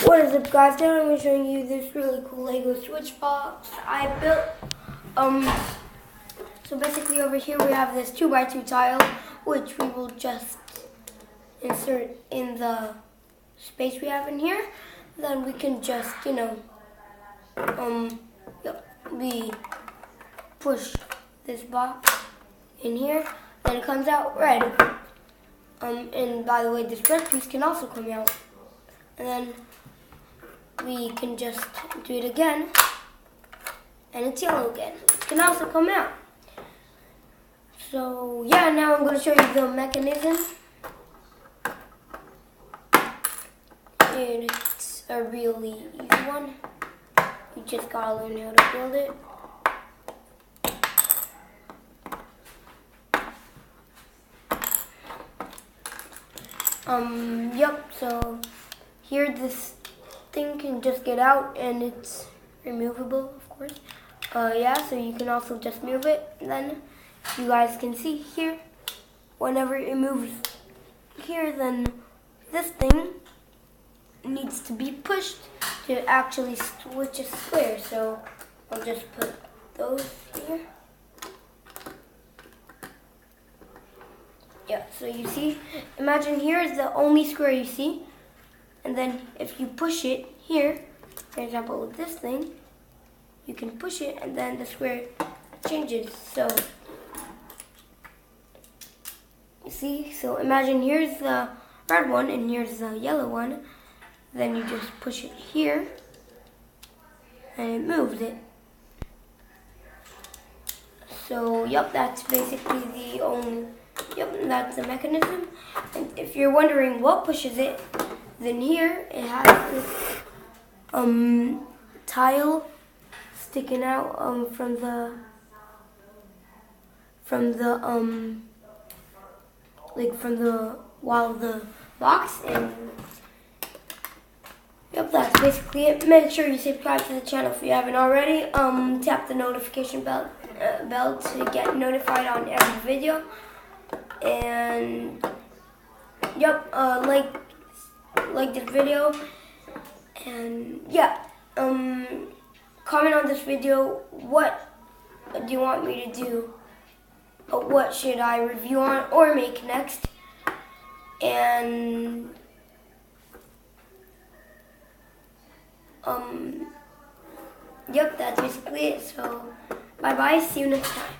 What is up, guys? Today I'm going to show you this really cool Lego Switch box I built. So basically over here we have this 2x2 tile, which we will just insert in the space we have in here. Then we can just, we push this box in here, then it comes out red. And by the way, this red piece can also come out. And then we can just do it again, and it's yellow again. It can also come out. So yeah, now I'm going to show you the mechanism. And it's a really easy one. You just gotta learn how to build it. So here this thing can just get out, and it's removable, of course. So you can also just move it. And then you guys can see here, whenever it moves here, then this thing needs to be pushed to actually switch a square. So I'll just put those here. Yeah, so you see, imagine here is the only square you see. And then if you push it here, for example with this thing, you can push it and then the square changes. So, you see, so imagine here's the red one and here's the yellow one. Then you just push it here and it moves it. So, that's basically that's the mechanism. And if you're wondering what pushes it, then here it has this tile sticking out from the wall of the box, and that's basically it. Make sure you subscribe to the channel if you haven't already. Tap the notification bell to get notified on every video, and like this video, and comment on this video. What do you want me to do? What should I review on or make next? And that's basically it. So bye bye, see you next time.